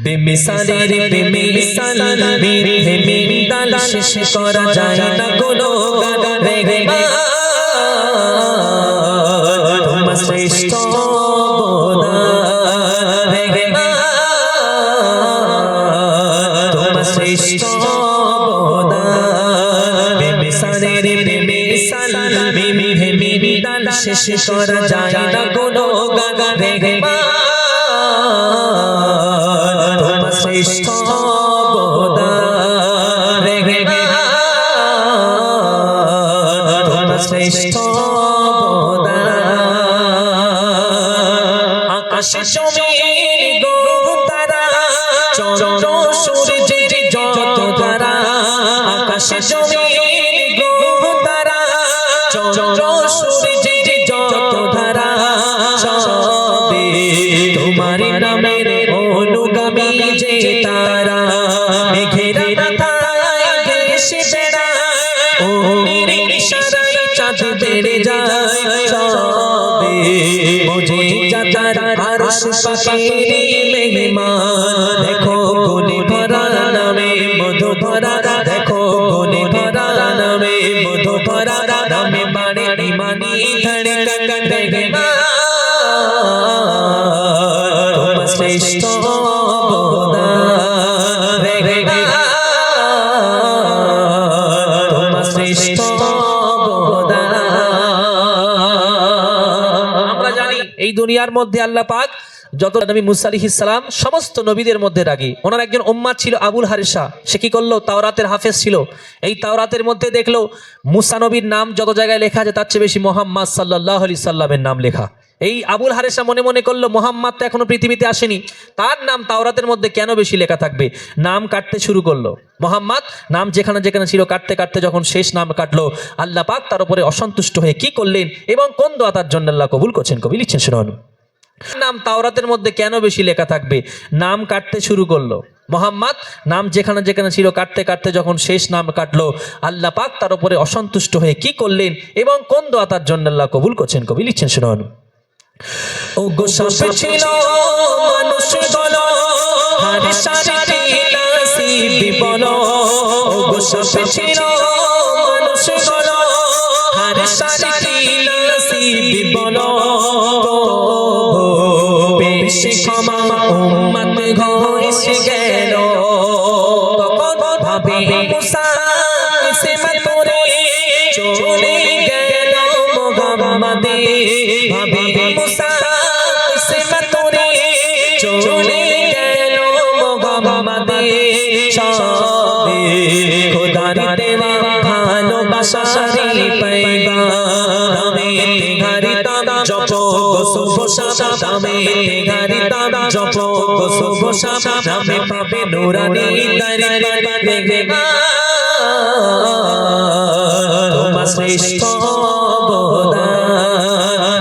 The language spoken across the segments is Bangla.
বেমিসালের বেমিসাল মেরে মিন্দাল শেষ করা যায় না কোনো রে মা তোমার শ্রেষ্ঠ রে মা তোমার শ্রেষ্ঠ বেমিসালের বেমিসাল মেরে মিন্দাল শেষ করা যায় না কোনো রে মা শ্রেষ্ঠ শ্রেষ্ঠ আকাশে জমির গো তারা চন্দ্র সূর্যের যত তারা আকাশে জমির গো তারা চন্দ্র সূর্যের যত তারা সবে তোমার নামের অনুগামী যে তারা মেঘের রাতায় ভেসে বেড়ায় ও মেরে ইশারায় চাঁদ বেড়ে যায় সবে বুঝে যাতার আরশ পাকের মেহমান দেখো গুণে ভরা নামে মধু ভরা দেখো গুণে ভরা নামে মধু ভরা নামে বাড়ে ইমানি ধড়কন বেগমা তোমার শ্রেষ্ঠ তোমার শ্রেষ্ঠ আমরা জানি এই দুনিয়ার মধ্যে আল্লাহ পাক যত নবী মুসা আলাইহিস সালাম সমস্ত নবীদের মধ্যে রাগী ওনার একজন উম্মাত ছিল আবুল হারিসা সে কি করলো তাওরাতের হাফেজ ছিল এই তাওরাতের মধ্যে দেখলো মুসা নবীর নাম যত জায়গায় লেখা আছে তার চেয়ে বেশি মুহাম্মদ সাল্লাল্লাহু আলাইহি সাল্লামের নাম লেখা এই আবুল হারিসা মনে মনে করলো মুহাম্মদ তো এখনো পৃথিবীতে আসেনি তার নাম তাওরাতের মধ্যে কেন বেশি লেখা থাকবে নাম কাটতে শুরু করলো মুহাম্মদ নাম যেখানে যেখানে ছিল কাটতে কাটতে যখন শেষ নাম কাটলো আল্লাহ পাক তার উপরে অসন্তুষ্ট হয়ে কি করলেন এবং কোন দোয়া তার জন্য আল্লাহ কবুল করছেন কবি লিখছেন শুনুন নাম তাওরাতের মধ্যে কেন বেশি লেখা থাকবে নাম কাটতে শুরু করলো মুহাম্মদ নাম যেখানে যেখানে ছিল কাটতে কাটতে যখন শেষ নাম কাটলো আল্লাহ পাক তার উপরে অসন্তুষ্ট হয়ে কি করলেন এবং কোন দোয়া তার জন্য আল্লাহ কবুল করছেন কবি লিখছেন শুনুন ও গো সাপে ছিল মানুষ বলো হারিসা রে নসিব বলো ও গো সাপে ছিল মানুষ বলো হারিসা রে নসিব বলো পেশে ক্ষমা উম্মত ঘরে গেল তখন ভাবে মুসা সে মতরে চলে গেল মুহাম্মদে ভাবে মুসা সে মতরে চলে গেল মুহাম্মদে সবে খোদার দেওয়া ভালোবাসারে পয়গামে ঘরে তাম জপ গোসব শামে ঘরে তাম জপ গোসব শামে পাবে নূরানি দরবার বেগমা তোমার শ্রেষ্ঠ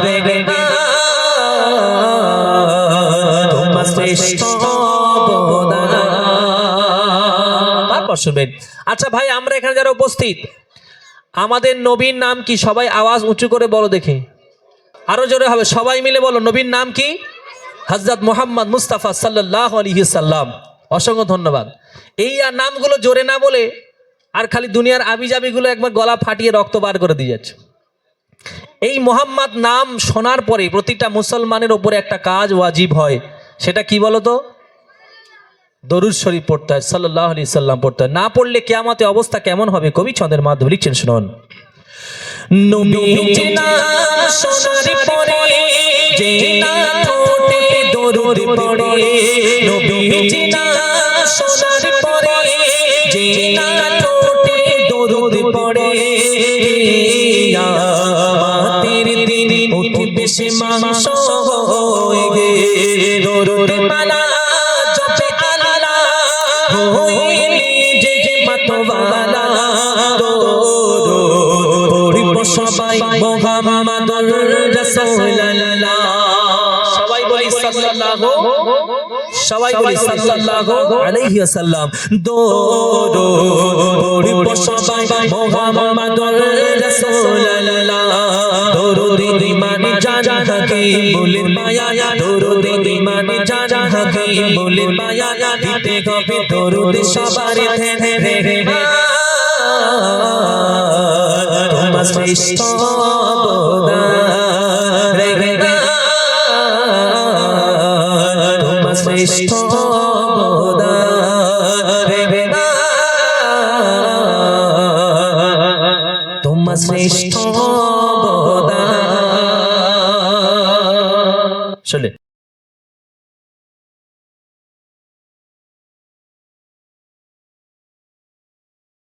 বেগমা তোমার শ্রেষ্ঠ তারপর শুনবেন আচ্ছা ভাই আমরা এখানে যারা উপস্থিত আমাদের নবীর নাম কি সবাই আওয়াজ উঁচু করে বলো দেখে আরো জোরে হবে সবাই মিলে বলো নবীর নাম কি হযরত মুহাম্মদ মুস্তাফা সাল্লাল্লাহু আলাইহি সাল্লাম অসংখ্য ধন্যবাদ এই আর নামগুলো জোরে না বলে আর খালি দুনিয়ার আবিজাবিগুলো একবার গলা ফাটিয়ে রক্ত বার করে দিয়ে যাচ্ছে এই মুহাম্মদ নাম শোনার পরে প্রতিটা মুসলমানের উপরে একটা কাজ ওয়াজিব হয় সেটা কি বলো তো দরুদ শরীফ পড়তে হয় সাল্লাল্লাহু আলাইহি সাল্লাম পড়তে হয় না পড়লে কিয়ামতে অবস্থা কেমন হবে কবি ছন্দের মাধ্যমে লিখছেন শুনুন নবীর নাম শোনার পরে যে না ঠোঁটে দরুদ পড়ে নবীর নাম শোনার পরে যে না ঠোঁটে দরুদ পড়ে কিয়ামতের দিন উঠবে সে মাংস হয়ে গে দরুদ মালা জপে আল্লাহ হয়ে নিজে মাতওয়ালা দরুদ সবাই মুহাম্মাদুর রাসূলুল্লাহ সবাই বলি সাল্লাল্লাহু আলাইহি ওয়াসাল্লাম দরুদ সবাই মুহাম্মাদুর রাসূলুল্লাহ দরুদ ইমান জান থাকে বলে মায়া দরুদ ইমান জান থাকে রহিম বলে মায়া দিতে হবে দরুদ সবার ধ্যানে রে তোমার শ্রেষ্ঠ অবদান রে তোমার শ্রেষ্ঠ অবদান রে তোমার শ্রেষ্ঠ অবদান। চলে